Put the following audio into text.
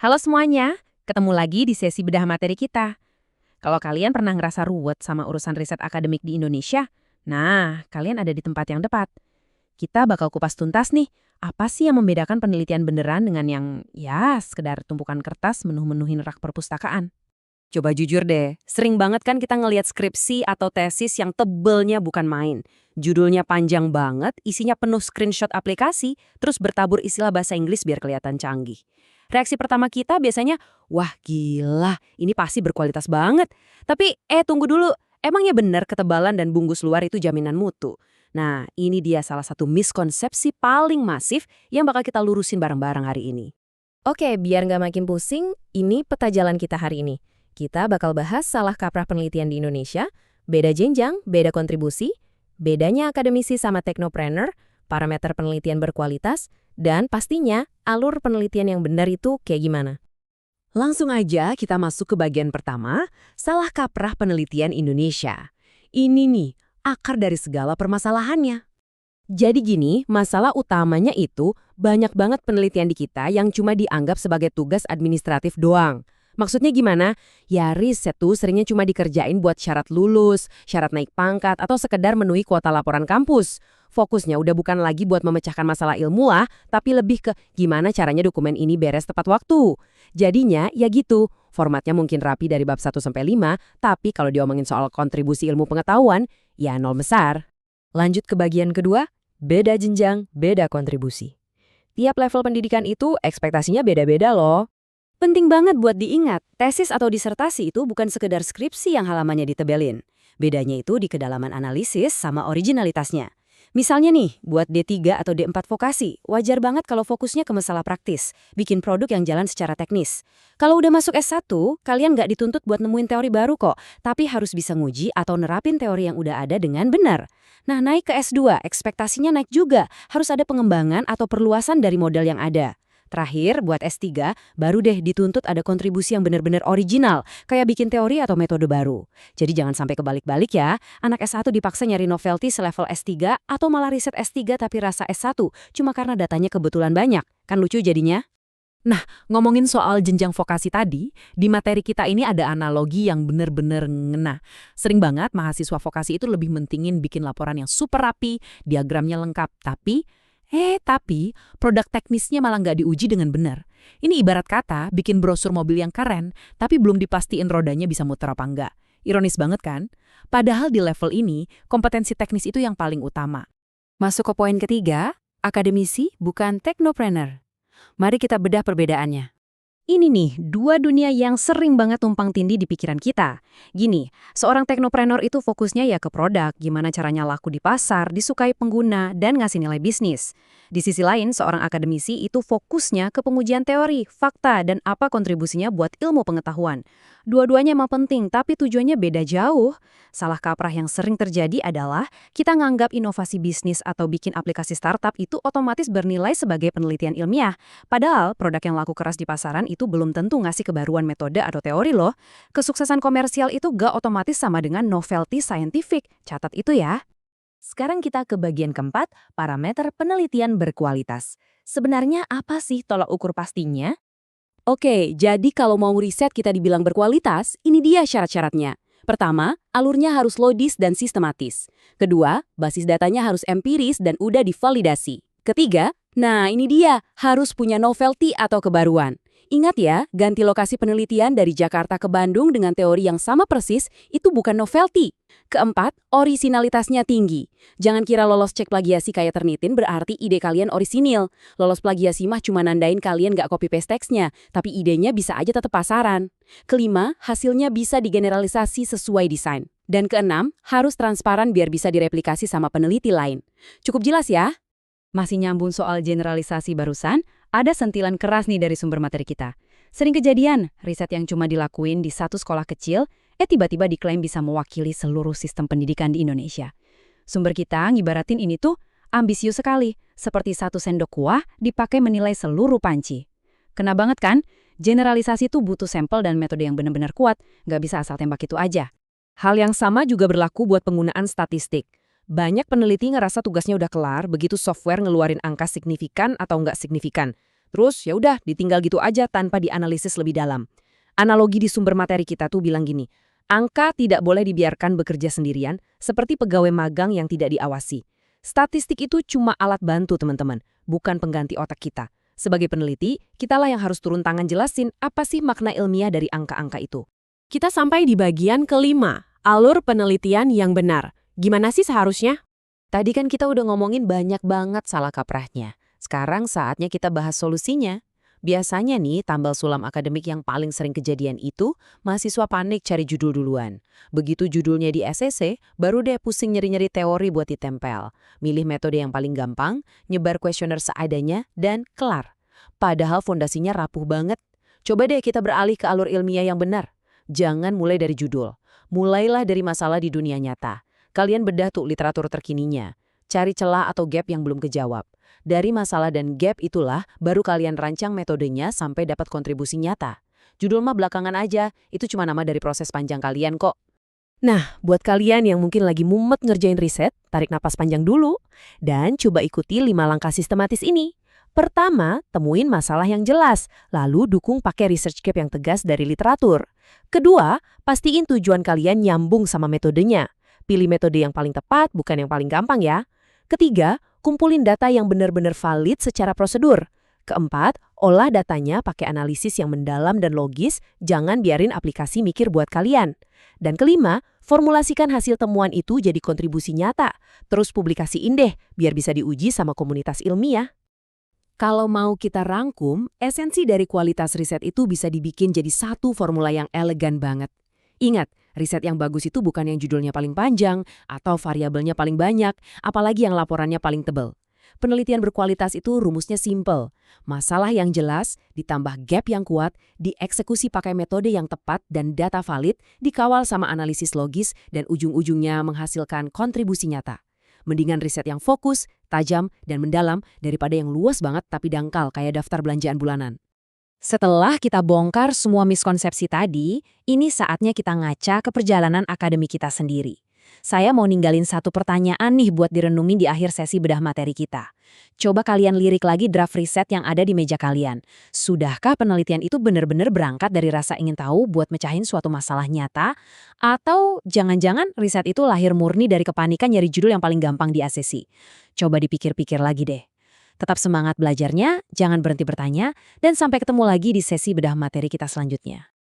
Halo semuanya, ketemu lagi di sesi bedah materi kita. Kalau kalian pernah ngerasa ruwet sama urusan riset akademik di Indonesia, nah, kalian ada di tempat yang tepat. Kita bakal kupas tuntas nih, apa sih yang membedakan penelitian beneran dengan yang, ya, sekedar tumpukan kertas menuhin rak perpustakaan. Coba jujur deh, sering banget kan kita ngelihat skripsi atau tesis yang tebelnya bukan main. Judulnya panjang banget, isinya penuh screenshot aplikasi, terus bertabur istilah bahasa Inggris biar kelihatan canggih. Reaksi pertama kita biasanya, wah gila, ini pasti berkualitas banget. Tapi, tunggu dulu, emangnya benar ketebalan dan bungkus luar itu jaminan mutu? Nah, ini dia salah satu miskonsepsi paling masif yang bakal kita lurusin bareng-bareng hari ini. Oke, biar nggak makin pusing, ini peta jalan kita hari ini. Kita bakal bahas salah kaprah penelitian di Indonesia, beda jenjang, beda kontribusi, bedanya akademisi sama teknopreneur, parameter penelitian berkualitas, dan pastinya alur penelitian yang benar itu kayak gimana. Langsung aja kita masuk ke bagian pertama, salah kaprah penelitian Indonesia. Ini nih, akar dari segala permasalahannya. Jadi gini, masalah utamanya itu banyak banget penelitian di kita yang cuma dianggap sebagai tugas administratif doang. Maksudnya gimana? Ya riset tuh seringnya cuma dikerjain buat syarat lulus, syarat naik pangkat, atau sekedar memenuhi kuota laporan kampus. Fokusnya udah bukan lagi buat memecahkan masalah ilmuah, tapi lebih ke gimana caranya dokumen ini beres tepat waktu. Jadinya ya gitu, formatnya mungkin rapi dari bab 1-5, tapi kalau diomongin soal kontribusi ilmu pengetahuan, ya nol besar. Lanjut ke bagian kedua, beda jenjang, beda kontribusi. Tiap level pendidikan itu ekspektasinya beda-beda loh. Penting banget buat diingat, tesis atau disertasi itu bukan sekedar skripsi yang halamannya ditebelin. Bedanya itu di kedalaman analisis sama originalitasnya. Misalnya nih, buat D3 atau D4 vokasi, wajar banget kalau fokusnya ke masalah praktis, bikin produk yang jalan secara teknis. Kalau udah masuk S1, kalian nggak dituntut buat nemuin teori baru kok, tapi harus bisa nguji atau nerapin teori yang udah ada dengan benar. Nah, naik ke S2, ekspektasinya naik juga, harus ada pengembangan atau perluasan dari modal yang ada. Terakhir, buat S3, baru deh dituntut ada kontribusi yang benar-benar original, kayak bikin teori atau metode baru. Jadi jangan sampai kebalik-balik ya, anak S1 dipaksa nyari novelty selevel S3 atau malah riset S3 tapi rasa S1, cuma karena datanya kebetulan banyak. Kan lucu jadinya? Nah, ngomongin soal jenjang vokasi tadi, di materi kita ini ada analogi yang bener-bener ngena. Sering banget mahasiswa vokasi itu lebih mentingin bikin laporan yang super rapi, diagramnya lengkap, tapi produk teknisnya malah nggak diuji dengan benar. Ini ibarat kata bikin brosur mobil yang keren, tapi belum dipastiin rodanya bisa muter apa enggak. Ironis banget kan? Padahal di level ini, kompetensi teknis itu yang paling utama. Masuk ke poin ketiga, akademisi bukan teknopreneur. Mari kita bedah perbedaannya. Ini nih, dua dunia yang sering banget tumpang tindih di pikiran kita. Gini, seorang teknopreneur itu fokusnya ya ke produk, gimana caranya laku di pasar, disukai pengguna, dan ngasih nilai bisnis. Di sisi lain, seorang akademisi itu fokusnya ke pengujian teori, fakta, dan apa kontribusinya buat ilmu pengetahuan. Dua-duanya emang penting, tapi tujuannya beda jauh. Salah kaprah yang sering terjadi adalah kita nganggap inovasi bisnis atau bikin aplikasi startup itu otomatis bernilai sebagai penelitian ilmiah. Padahal produk yang laku keras di pasaran itu belum tentu ngasih kebaruan metode atau teori loh. Kesuksesan komersial itu gak otomatis sama dengan novelty scientific. Catat itu ya. Sekarang kita ke bagian keempat, parameter penelitian berkualitas. Sebenarnya apa sih tolak ukur pastinya? Oke, jadi kalau mau riset kita dibilang berkualitas, ini dia syarat-syaratnya. Pertama, alurnya harus logis dan sistematis. Kedua, basis datanya harus empiris dan udah divalidasi. Ketiga, nah ini dia, harus punya novelty atau kebaruan. Ingat ya, ganti lokasi penelitian dari Jakarta ke Bandung dengan teori yang sama persis, itu bukan novelty. Keempat, orisinalitasnya tinggi. Jangan kira lolos cek plagiasi kayak Turnitin berarti ide kalian orisinil. Lolos plagiasi mah cuma nandain kalian nggak copy-paste teksnya, tapi idenya bisa aja tetap pasaran. Kelima, hasilnya bisa digeneralisasi sesuai desain. Dan keenam, harus transparan biar bisa direplikasi sama peneliti lain. Cukup jelas ya? Masih nyambung soal generalisasi barusan, ada sentilan keras nih dari sumber materi kita. Sering kejadian, riset yang cuma dilakuin di satu sekolah kecil, tiba-tiba diklaim bisa mewakili seluruh sistem pendidikan di Indonesia. Sumber kita ngibaratin ini tuh ambisius sekali, seperti satu sendok kuah dipakai menilai seluruh panci. Kena banget kan? Generalisasi tuh butuh sampel dan metode yang benar-benar kuat, nggak bisa asal tembak itu aja. Hal yang sama juga berlaku buat penggunaan statistik. Banyak peneliti ngerasa tugasnya udah kelar begitu software ngeluarin angka signifikan atau nggak signifikan. Terus ya udah ditinggal gitu aja tanpa dianalisis lebih dalam. Analogi di sumber materi kita tuh bilang gini, angka tidak boleh dibiarkan bekerja sendirian seperti pegawai magang yang tidak diawasi. Statistik itu cuma alat bantu teman-teman, bukan pengganti otak kita. Sebagai peneliti, kitalah yang harus turun tangan jelasin apa sih makna ilmiah dari angka-angka itu. Kita sampai di bagian kelima, alur penelitian yang benar. Gimana sih seharusnya? Tadi kan kita udah ngomongin banyak banget salah kaprahnya. Sekarang saatnya kita bahas solusinya. Biasanya nih, tambal sulam akademik yang paling sering kejadian itu, mahasiswa panik cari judul duluan. Begitu judulnya di SCC, baru deh pusing nyeri-nyeri teori buat ditempel. Milih metode yang paling gampang, nyebar kuesioner seadanya, dan kelar. Padahal fondasinya rapuh banget. Coba deh kita beralih ke alur ilmiah yang benar. Jangan mulai dari judul. Mulailah dari masalah di dunia nyata. Kalian bedah tuh literatur terkininya. Cari celah atau gap yang belum kejawab. Dari masalah dan gap itulah baru kalian rancang metodenya sampai dapat kontribusi nyata. Judul mah belakangan aja, itu cuma nama dari proses panjang kalian kok. Nah, buat kalian yang mungkin lagi mumet ngerjain riset, tarik napas panjang dulu. Dan coba ikuti 5 langkah sistematis ini. Pertama, temuin masalah yang jelas, lalu dukung pakai research gap yang tegas dari literatur. Kedua, pastiin tujuan kalian nyambung sama metodenya. Pilih metode yang paling tepat, bukan yang paling gampang ya. Ketiga, kumpulin data yang benar-benar valid secara prosedur. Keempat, olah datanya pakai analisis yang mendalam dan logis, jangan biarin aplikasi mikir buat kalian. Dan kelima, formulasikan hasil temuan itu jadi kontribusi nyata. Terus publikasiin deh, biar bisa diuji sama komunitas ilmiah. Kalau mau kita rangkum, esensi dari kualitas riset itu bisa dibikin jadi satu formula yang elegan banget. Ingat, riset yang bagus itu bukan yang judulnya paling panjang atau variabelnya paling banyak, apalagi yang laporannya paling tebal. Penelitian berkualitas itu rumusnya simple. Masalah yang jelas, ditambah gap yang kuat, dieksekusi pakai metode yang tepat dan data valid, dikawal sama analisis logis, dan ujung-ujungnya menghasilkan kontribusi nyata. Mendingan riset yang fokus, tajam, dan mendalam daripada yang luas banget tapi dangkal kayak daftar belanjaan bulanan. Setelah kita bongkar semua miskonsepsi tadi, ini saatnya kita ngaca ke perjalanan akademik kita sendiri. Saya mau ninggalin satu pertanyaan nih buat direnungin di akhir sesi bedah materi kita. Coba kalian lirik lagi draft riset yang ada di meja kalian. Sudahkah penelitian itu benar-benar berangkat dari rasa ingin tahu buat mecahin suatu masalah nyata? Atau jangan-jangan riset itu lahir murni dari kepanikan nyari judul yang paling gampang di ACC? Coba dipikir-pikir lagi deh. Tetap semangat belajarnya, jangan berhenti bertanya, dan sampai ketemu lagi di sesi bedah materi kita selanjutnya.